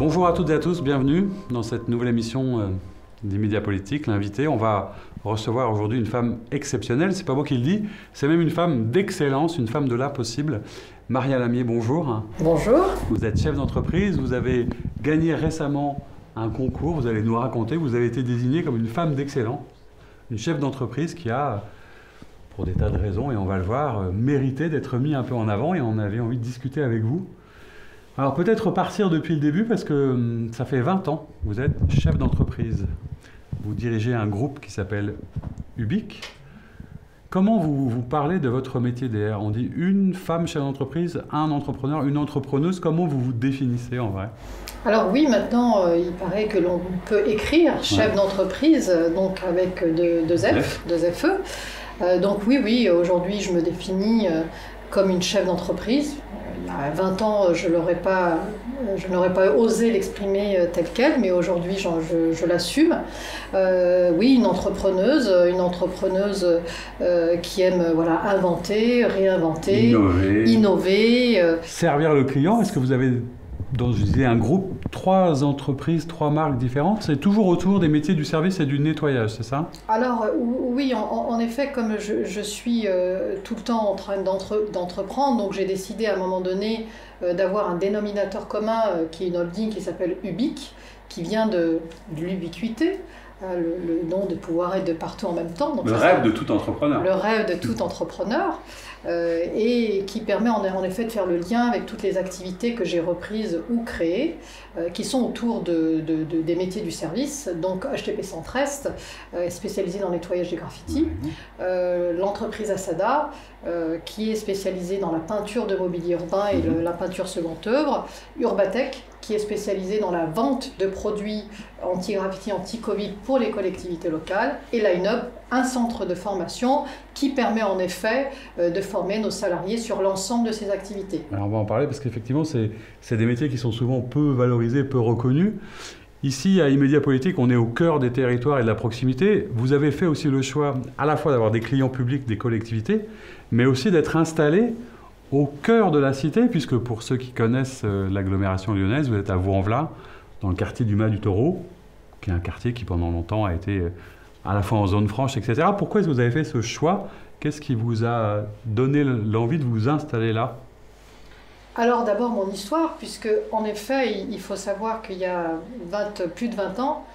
Bonjour à toutes et à tous, bienvenue dans cette nouvelle émission d'Immédiat Politique. L'invité, on va recevoir aujourd'hui une femme exceptionnelle, c'est pas moi qui le dis, c'est même une femme d'excellence, une femme de l'impossible. Maria Lamier, bonjour. Bonjour. Vous êtes chef d'entreprise, vous avez gagné récemment un concours, vous allez nous raconter, vous avez été désignée comme une femme d'excellence, une chef d'entreprise qui a, pour des tas de raisons, et on va le voir, mérité d'être mis un peu en avant, et on avait envie de discuter avec vous. Alors peut-être repartir depuis le début parce que ça fait 20 ans, vous êtes chef d'entreprise. Vous dirigez un groupe qui s'appelle Ubique. Comment vous parlez de votre métier d'ailleurs? On dit une femme chef d'entreprise, un entrepreneur, une entrepreneuse. Comment vous vous définissez en vrai? Alors oui, maintenant il paraît que l'on peut écrire chef d'entreprise, donc avec deux F, deux FE. Donc oui, aujourd'hui je me définis comme une chef d'entreprise. Il y a 20 ans, je n'aurais pas osé l'exprimer tel quel, mais aujourd'hui, je l'assume. Oui, une entrepreneuse qui aime inventer, réinventer, innover. Servir le client, est-ce que vous avez, dans un groupe, 3 entreprises, 3 marques différentes? C'est toujours autour des métiers du service et du nettoyage, c'est ça? Alors oui, en effet, comme je suis tout le temps en train d'entreprendre, donc j'ai décidé à un moment donné d'avoir un dénominateur commun qui est une holding qui s'appelle Ubique, qui vient de l'ubiquité. Le nom de pouvoir être de partout en même temps. Donc le rêve de tout entrepreneur. Le rêve de tout entrepreneur. Et qui permet en effet de faire le lien avec toutes les activités que j'ai reprises ou créées, qui sont autour des métiers du service. Donc HTP Centrest, spécialisé dans le nettoyage des graffitis. L'entreprise Asada, qui est spécialisée dans la peinture de mobilier urbain et la peinture seconde œuvre. Urbatech, qui est spécialisé dans la vente de produits anti-graffiti, anti-Covid pour les collectivités locales, et Line-Up, un centre de formation qui permet en effet de former nos salariés sur l'ensemble de ces activités. Alors on va en parler parce qu'effectivement, c'est des métiers qui sont souvent peu valorisés, peu reconnus. Ici, à Immédiat Politique, on est au cœur des territoires et de la proximité. Vous avez fait aussi le choix à la fois d'avoir des clients publics, des collectivités, mais aussi d'être installé au cœur de la cité, puisque pour ceux qui connaissent l'agglomération lyonnaise, vous êtes à Vaux-en-Velin, dans le quartier du Mas du Taureau, qui est un quartier qui pendant longtemps a été à la fois en zone franche, etc. Pourquoi est-ce que vous avez fait ce choix? Qu'est-ce qui vous a donné l'envie de vous installer là? Alors d'abord mon histoire, puisque en effet il faut savoir qu'il y a plus de 20 ans,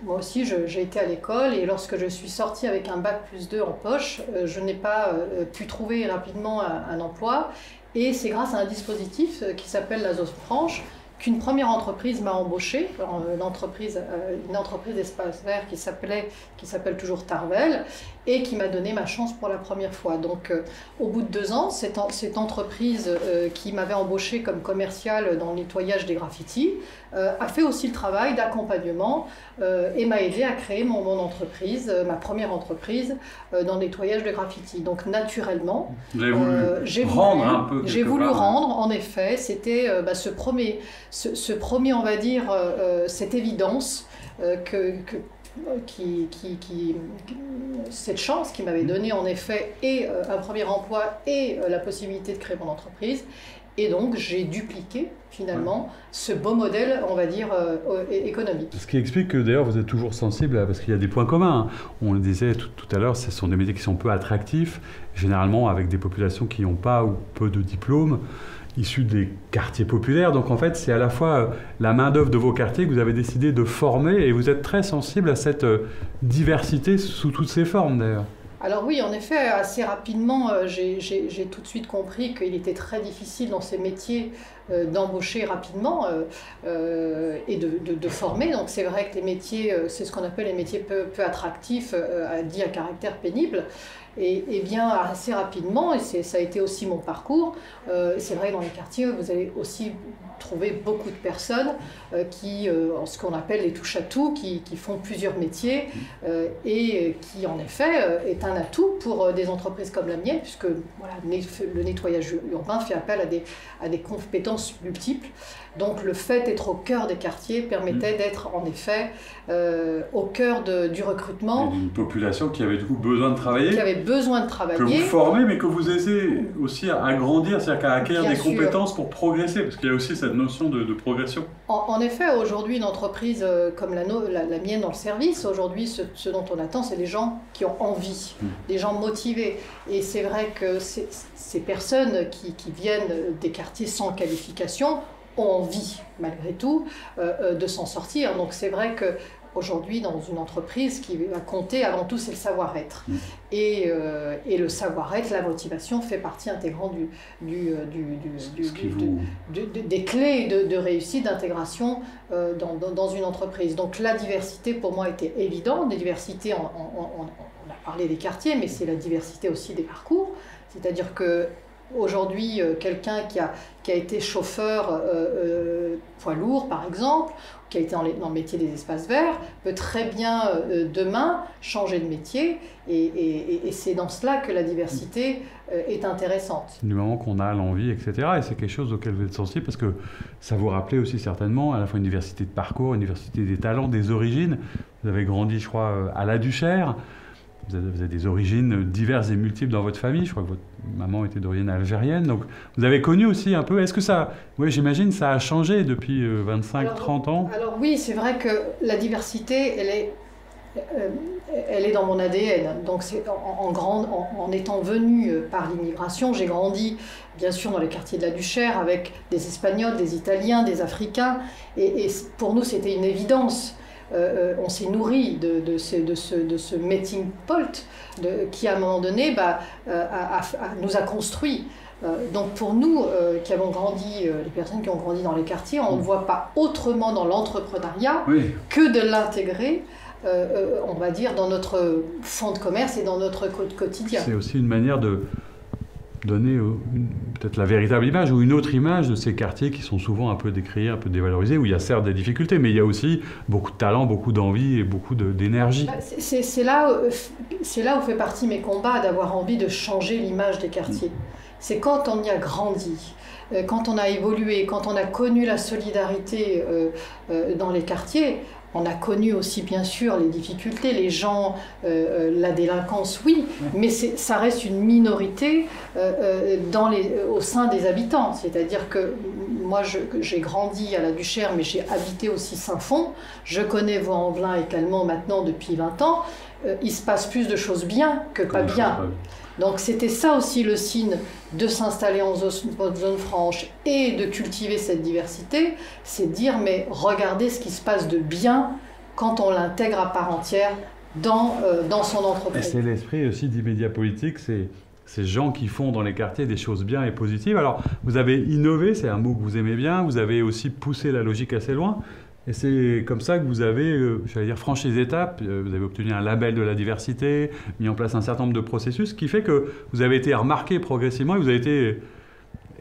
moi aussi j'ai été à l'école et lorsque je suis sortie avec un bac+2 en poche, je n'ai pas pu trouver rapidement un emploi, et c'est grâce à un dispositif qui s'appelle la zone franche qu'une première entreprise m'a embauchée, une entreprise d'espace vert qui s'appelle toujours Tarvel, et qui m'a donné ma chance pour la première fois. Donc au bout de 2 ans, cette entreprise qui m'avait embauchée comme commerciale dans le nettoyage des graffitis a fait aussi le travail d'accompagnement et m'a aidé à créer mon entreprise, ma première entreprise dans le nettoyage de graffitis. Donc naturellement, j'ai voulu rendre, en effet, c'était ce premier, on va dire, cette évidence cette chance qui m'avait donné en effet et un premier emploi et la possibilité de créer mon entreprise. Et donc j'ai dupliqué finalement ce beau modèle, on va dire, économique. Ce qui explique que d'ailleurs vous êtes toujours sensible, parce qu'il y a des points communs. On le disait tout à l'heure, ce sont des métiers qui sont peu attractifs, généralement avec des populations qui n'ont pas ou peu de diplômes, issus des quartiers populaires. Donc en fait, c'est à la fois la main-d'œuvre de vos quartiers que vous avez décidé de former, et vous êtes très sensible à cette diversité sous toutes ses formes d'ailleurs. Alors oui, en effet, assez rapidement, j'ai tout de suite compris qu'il était très difficile dans ces métiers d'embaucher rapidement et de former. Donc c'est vrai que les métiers, c'est ce qu'on appelle les métiers peu attractifs, dits à caractère pénible. Et bien assez rapidement, et ça a été aussi mon parcours, c'est vrai que dans les quartiers, vous allez aussi trouver beaucoup de personnes qui, ce qu'on appelle les touche-à-tout, qui font plusieurs métiers et qui en effet est un atout pour des entreprises comme la mienne, puisque voilà, le nettoyage urbain fait appel à des compétences multiples. Donc le fait d'être au cœur des quartiers permettait d'être en effet au cœur du recrutement. Et d'une population qui avait du coup besoin de travailler. Qui avait besoin de travailler. Que vous formez, mais que vous aidez aussi à grandir, c'est-à-dire à acquérir des compétences pour progresser, parce qu'il y a aussi cette notion de progression. En effet, aujourd'hui, une entreprise comme la mienne dans le service, aujourd'hui, ce dont on attend, c'est des gens qui ont envie, des gens motivés. Et c'est vrai que ces personnes qui viennent des quartiers sans qualification ont envie, malgré tout, de s'en sortir. Donc c'est vrai qu'aujourd'hui, dans une entreprise, qui va compter, avant tout, c'est le savoir-être. Et le savoir-être, la motivation, fait partie intégrante des clés de réussite, d'intégration dans une entreprise. Donc la diversité, pour moi, était évidente. Des diversités, on a parlé des quartiers, mais c'est la diversité aussi des parcours. C'est-à-dire que aujourd'hui, quelqu'un qui a été chauffeur poids lourd, par exemple, qui a été dans le métier des espaces verts, peut très bien demain changer de métier. Et c'est dans cela que la diversité est intéressante. Du moment qu'on a l'envie, etc. Et c'est quelque chose auquel vous êtes sensible, parce que ça vous rappelait aussi certainement à la fois une diversité de parcours, une diversité des talents, des origines. Vous avez grandi, je crois, à La Duchère. Vous avez des origines diverses et multiples dans votre famille. Je crois que votre maman était d'origine algérienne. Donc, vous avez connu aussi un peu... Est-ce que ça... Oui, j'imagine, ça a changé depuis 25-30 ans. Alors oui, c'est vrai que la diversité, elle est dans mon ADN. Donc, en étant venue par l'immigration, j'ai grandi, bien sûr, dans les quartiers de La Duchère, avec des Espagnols, des Italiens, des Africains. Et pour nous, c'était une évidence. On s'est nourri de ce melting pot qui, à un moment donné, nous a construit. Donc pour nous, qui avons grandi, les personnes qui ont grandi dans les quartiers, on ne voit pas autrement dans l'entrepreneuriat que de l'intégrer, on va dire, dans notre fonds de commerce et dans notre quotidien. C'est aussi une manière de donner peut-être la véritable image ou une autre image de ces quartiers qui sont souvent un peu décriés, un peu dévalorisés, où il y a certes des difficultés, mais il y a aussi beaucoup de talent, beaucoup d'envie et beaucoup d'énergie. C'est là où fait partie mes combats, d'avoir envie de changer l'image des quartiers. C'est quand on y a grandi, quand on a évolué, quand on a connu la solidarité dans les quartiers. On a connu aussi, bien sûr, les difficultés, les gens, la délinquance, oui, mais ça reste une minorité au sein des habitants. C'est-à-dire que moi, j'ai grandi à La Duchère, mais j'ai habité aussi Saint-Fond. Je connais Vaux-en-Velin et Calmont maintenant depuis 20 ans. Il se passe plus de choses bien que pas bien. Donc c'était ça aussi le signe de s'installer en zone franche et de cultiver cette diversité, c'est dire mais regardez ce qui se passe de bien quand on l'intègre à part entière dans son entreprise. Et c'est l'esprit aussi d'Immédiat Politique, c'est ces gens qui font dans les quartiers des choses bien et positives. Alors vous avez innové, c'est un mot que vous aimez bien, vous avez aussi poussé la logique assez loin. Et c'est comme ça que vous avez, j'allais dire, franchi les étapes, vous avez obtenu un label de la diversité, mis en place un certain nombre de processus, ce qui fait que vous avez été remarqué progressivement et vous avez été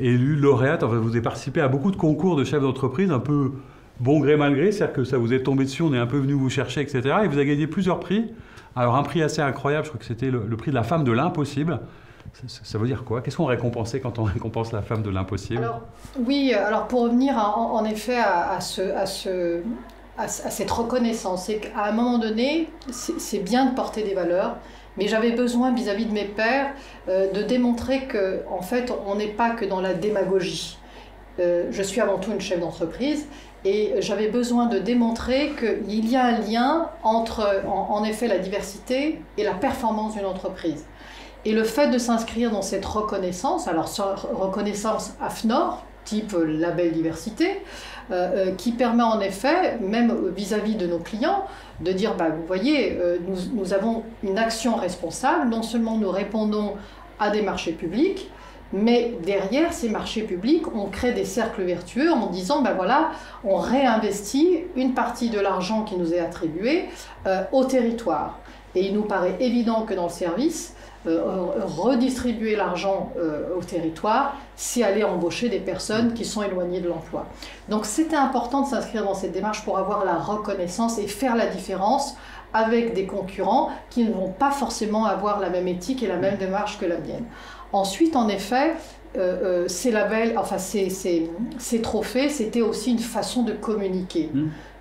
élu lauréate, enfin vous avez participé à beaucoup de concours de chefs d'entreprise, un peu bon gré mal gré, c'est-à-dire que ça vous est tombé dessus, on est un peu venu vous chercher, etc. Et vous avez gagné plusieurs prix. Alors un prix assez incroyable, je crois que c'était le prix de la femme de l'impossible. Ça veut dire quoi? Qu'est-ce qu'on récompensait quand on récompense la femme de l'impossible? Alors pour revenir en effet à cette reconnaissance, c'est qu'à un moment donné, c'est bien de porter des valeurs, mais j'avais besoin vis-à-vis de mes pairs de démontrer qu'en fait, on n'est pas que dans la démagogie. Je suis avant tout une chef d'entreprise et j'avais besoin de démontrer qu'il y a un lien entre, en effet, la diversité et la performance d'une entreprise. Et le fait de s'inscrire dans cette reconnaissance, alors reconnaissance AFNOR, type label diversité, qui permet en effet, même vis-à-vis de nos clients, de dire, vous voyez, nous avons une action responsable, non seulement nous répondons à des marchés publics, mais derrière ces marchés publics, on crée des cercles vertueux en disant, voilà, on réinvestit une partie de l'argent qui nous est attribué au territoire. Et il nous paraît évident que dans le service, redistribuer l'argent au territoire, c'est aller embaucher des personnes qui sont éloignées de l'emploi. Donc c'était important de s'inscrire dans cette démarche pour avoir la reconnaissance et faire la différence avec des concurrents qui ne vont pas forcément avoir la même éthique et la même démarche que la mienne. Ensuite, en effet, ces labels, enfin ces trophées, c'était aussi une façon de communiquer.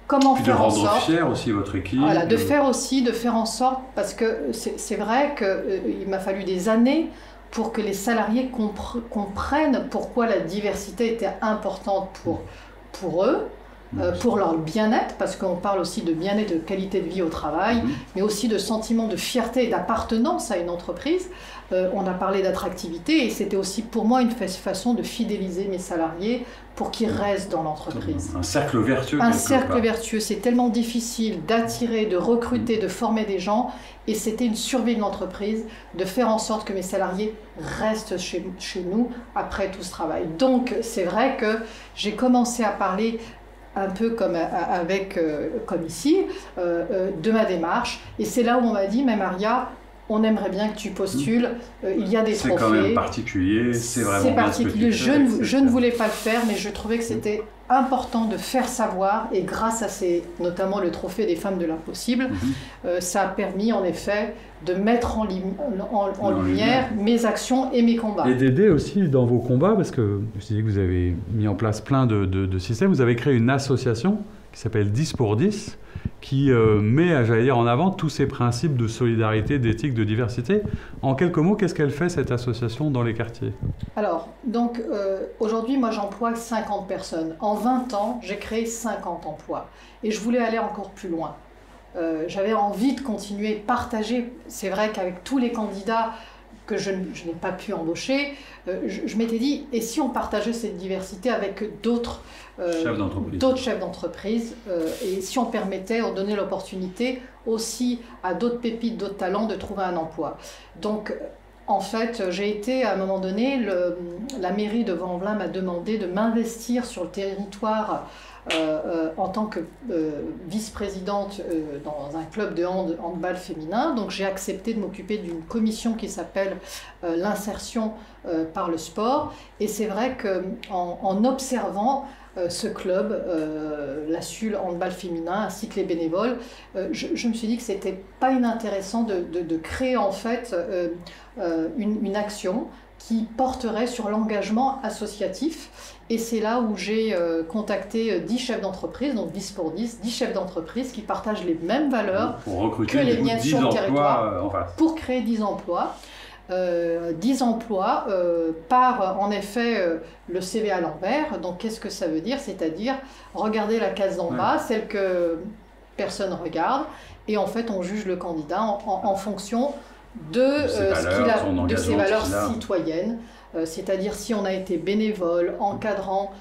Comment puis faire en sorte... sorte... De rendre fier aussi votre équipe. Voilà, de faire en sorte, parce que c'est vrai qu'il m'a fallu des années pour que les salariés comprennent pourquoi la diversité était importante pour eux, pour leur bien-être, parce qu'on parle aussi de bien-être, de qualité de vie au travail, mais aussi de sentiment de fierté et d'appartenance à une entreprise. On a parlé d'attractivité et c'était aussi pour moi une façon de fidéliser mes salariés pour qu'ils restent dans l'entreprise. Un cercle vertueux. Un cercle vertueux, c'est tellement difficile d'attirer, de recruter, de former des gens et c'était une survie de l'entreprise de faire en sorte que mes salariés restent chez nous après tout ce travail. Donc c'est vrai que j'ai commencé à parler un peu comme ici, de ma démarche. Et c'est là où on m'a dit, mais Maria, on aimerait bien que tu postules, il y a des trophées. C'est quand même particulier, c'est vraiment c'est bien particulier. ce que tu fais, Je ne voulais pas le faire, mais je trouvais que c'était important de faire savoir, et grâce à notamment le trophée des femmes de l'impossible, ça a permis en effet de mettre en lumière mes actions et mes combats. Et d'aider aussi dans vos combats, parce que je disais que vous avez mis en place plein de systèmes, vous avez créé une association qui s'appelle 10 pour 10, qui met, j'allais dire, en avant tous ces principes de solidarité, d'éthique, de diversité. En quelques mots, qu'est-ce qu'elle fait, cette association, dans les quartiers? Alors, donc, aujourd'hui, moi, j'emploie 50 personnes. En 20 ans, j'ai créé 50 emplois. Et je voulais aller encore plus loin. J'avais envie de continuer, partager. C'est vrai qu'avec tous les candidats que je n'ai pas pu embaucher, je m'étais dit, et si on partageait cette diversité avec d'autres chefs d'entreprise, et si on permettait, on donnait l'opportunité aussi à d'autres pépites, d'autres talents de trouver un emploi. Donc, en fait, j'ai été, à un moment donné, la mairie de Vaux-en-Velin m'a demandé de m'investir sur le territoire en tant que vice-présidente dans un club de handball féminin. Donc j'ai accepté de m'occuper d'une commission qui s'appelle l'insertion par le sport. Et c'est vrai qu'en observant ce club, la SUL handball féminin, ainsi que les bénévoles, je me suis dit que c'était pas inintéressant de créer en fait une action qui porterait sur l'engagement associatif. Et c'est là où j'ai contacté 10 chefs d'entreprise, donc 10 pour 10, 10 chefs d'entreprise qui partagent les mêmes valeurs que les miennes sur le territoire pour créer 10 emplois. 10 emplois par en effet le CV à l'envers. Donc qu'est-ce que ça veut dire? C'est-à-dire regarder la case d'en bas, celle que personne regarde, et en fait on juge le candidat en fonction de ses valeurs citoyennes. C'est-à-dire si on a été bénévole, encadrant,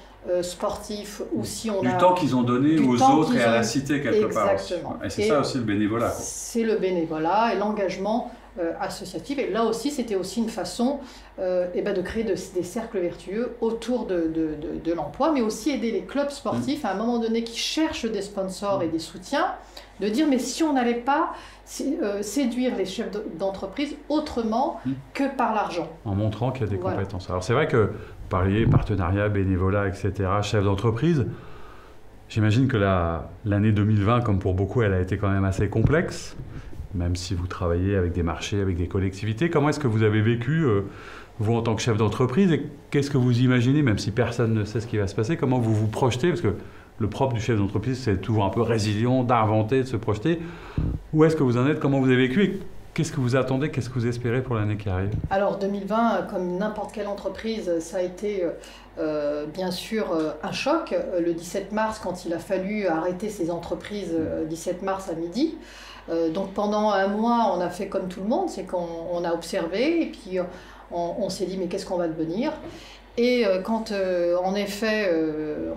sportif, ou si on a... Du temps qu'ils ont donné aux autres et à la cité quelque part. Exactement. Et c'est ça aussi le bénévolat. C'est le bénévolat et l'engagement associatif. Et là aussi, c'était aussi une façon de créer des cercles vertueux autour de l'emploi, mais aussi aider les clubs sportifs à un moment donné qui cherchent des sponsors et des soutiens, de dire mais si on n'allait pas séduire les chefs d'entreprise autrement que par l'argent. En montrant qu'il y a des compétences. Alors c'est vrai que vous parliez partenariat, bénévolat, etc., chef d'entreprise. J'imagine que l'année 2020, comme pour beaucoup, elle a été quand même assez complexe, même si vous travaillez avec des marchés, avec des collectivités. Comment est-ce que vous avez vécu, vous en tant que chef d'entreprise, et qu'est-ce que vous imaginez, même si personne ne sait ce qui va se passer, comment vous vous projetez? Parce que le propre du chef d'entreprise, c'est toujours un peu résilient, d'inventer, de se projeter. Où est-ce que vous en êtes? Comment vous avez vécu? Et qu'est-ce que vous attendez? Qu'est-ce que vous espérez pour l'année qui arrive? Alors 2020, comme n'importe quelle entreprise, ça a été bien sûr un choc. Le 17 mars, quand il a fallu arrêter ces entreprises, 17 mars à midi. Donc pendant un mois, on a fait comme tout le monde, c'est qu'on a observé et puis on s'est dit mais qu'est-ce qu'on va devenir? Et quand en effet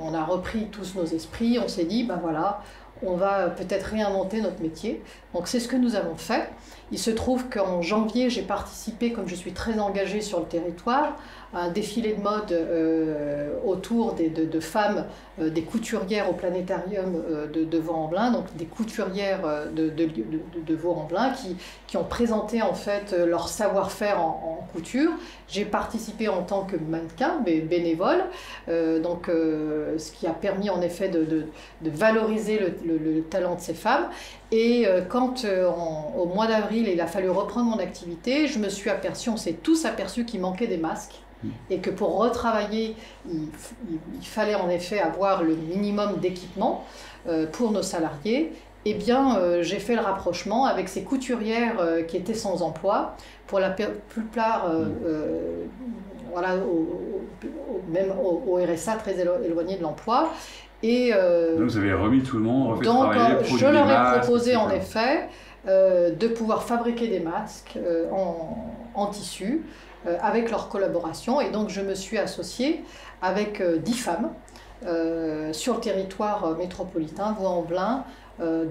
on a repris tous nos esprits, on s'est dit ben voilà, on va peut-être réinventer notre métier. Donc c'est ce que nous avons fait. Il se trouve qu'en janvier, j'ai participé, comme je suis très engagée sur le territoire, un défilé de mode autour de femmes, des couturières au planétarium de Vaux-en-Velin, donc des couturières de Vaux-en-Velin qui ont présenté en fait leur savoir-faire en couture. J'ai participé en tant que mannequin, mais bénévole, ce qui a permis en effet de valoriser le talent de ces femmes. Et quand au mois d'avril il a fallu reprendre mon activité, je me suis aperçue, on s'est tous aperçus qu'il manquait des masques et que pour retravailler, il fallait en effet avoir le minimum d'équipement pour nos salariés. Eh bien, j'ai fait le rapprochement avec ces couturières qui étaient sans emploi, pour la plupart, voilà, même au RSA très éloigné de l'emploi. Et, donc vous avez remis tout le monde, refait donc, travailler, je leur ai masques, proposé etc. en effet de pouvoir fabriquer des masques en tissu avec leur collaboration. Et donc je me suis associée avec 10 femmes sur le territoire métropolitain, Vaux-en-Velin,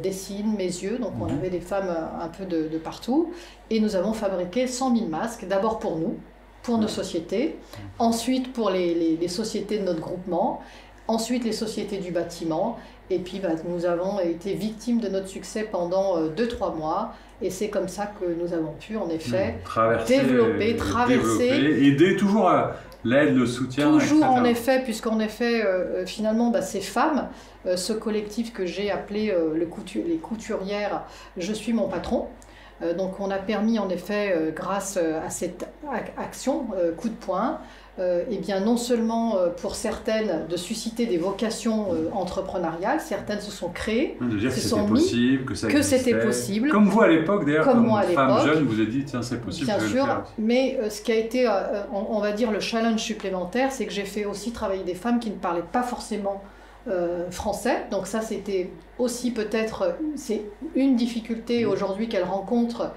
Dessines, Mézieux, donc on avait des femmes un peu de partout, et nous avons fabriqué 100 000 masques, d'abord pour nous, pour nos sociétés, ensuite pour les sociétés de notre groupement, ensuite les sociétés du bâtiment, et puis nous avons été victimes de notre succès pendant 2-3 mois, et c'est comme ça que nous avons pu en effet développer, aider toujours à l'aide, le soutien, toujours etc. en effet, puisqu'en effet finalement ces femmes, ce collectif que j'ai appelé les couturières, je suis mon patron. Donc on a permis en effet, grâce à cette action coup de poing, et bien non seulement pour certaines de susciter des vocations entrepreneuriales, certaines se sont créées, de dire se que sont c'était mis, possible, que ça que existait. c'était possible. Comme vous à l'époque d'ailleurs, comme moi à femme l'époque, jeune, vous avez dit tiens c'est possible. Bien je vais sûr, le faire. mais ce qui a été, on va dire, le challenge supplémentaire, c'est que j'ai fait aussi travailler des femmes qui ne parlaient pas forcément français. Donc ça, c'était aussi peut-être, c'est une difficulté aujourd'hui qu'elles rencontrent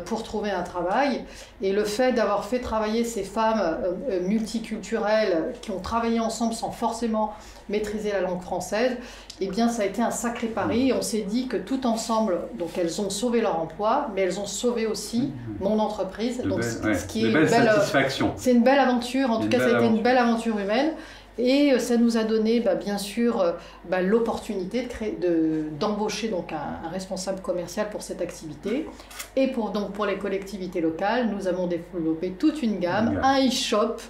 pour trouver un travail. Et le fait d'avoir fait travailler ces femmes multiculturelles qui ont travaillé ensemble sans forcément maîtriser la langue française, eh bien ça a été un sacré pari. Et on s'est dit que tout ensemble, donc elles ont sauvé leur emploi, mais elles ont sauvé aussi mon entreprise. Donc ce qui est une belle satisfaction. C'est une belle aventure. En tout cas, ça a été une belle aventure humaine. Et ça nous a donné, bien sûr, l'opportunité d'embaucher donc un responsable commercial pour cette activité. Et pour les collectivités locales, nous avons développé toute une gamme, un e-shop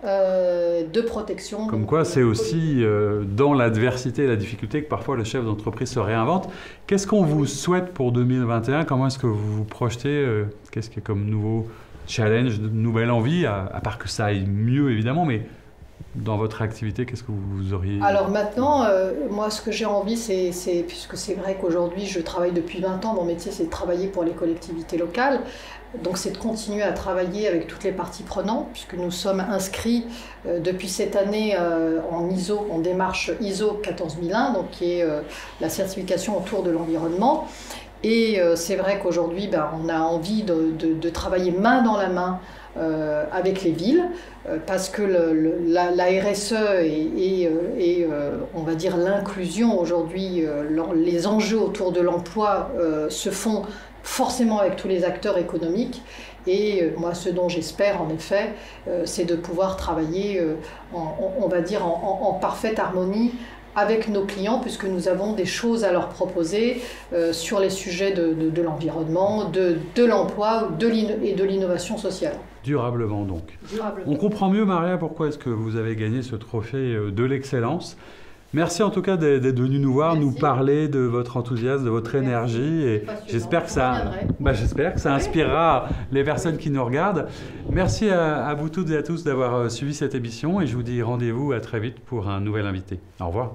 de protection. Comme quoi, c'est aussi dans l'adversité et la difficulté que parfois le chef d'entreprise se réinvente. Qu'est-ce qu'on vous souhaite pour 2021 ? Comment est-ce que vous vous projetez ? Qu'est-ce qu'il y a comme nouveau challenge, de nouvelle envie, à part que ça aille mieux évidemment, mais dans votre activité, qu'est-ce que vous auriez... Alors maintenant, moi ce que j'ai envie, puisque c'est vrai qu'aujourd'hui je travaille depuis 20 ans, mon métier c'est de travailler pour les collectivités locales, donc c'est de continuer à travailler avec toutes les parties prenantes, puisque nous sommes inscrits depuis cette année en démarche ISO 14001, donc qui est la certification autour de l'environnement. Et c'est vrai qu'aujourd'hui, on a envie de travailler main dans la main avec les villes, parce que la RSE et on va dire l'inclusion aujourd'hui, les enjeux autour de l'emploi se font forcément avec tous les acteurs économiques. Et moi, ce dont j'espère en effet, c'est de pouvoir travailler, on va dire, en parfaite harmonie avec nos clients, puisque nous avons des choses à leur proposer sur les sujets de l'environnement, de l'emploi et de l'innovation sociale. Durablement donc. Durablement. On comprend mieux, Maria, pourquoi est-ce que vous avez gagné ce trophée de l'excellence. Merci en tout cas d'être venu nous voir, nous parler de votre enthousiasme, de votre énergie. Et j'espère que ça inspirera les personnes qui nous regardent. Merci à vous toutes et à tous d'avoir suivi cette émission et je vous dis rendez-vous à très vite pour un nouvel invité. Au revoir.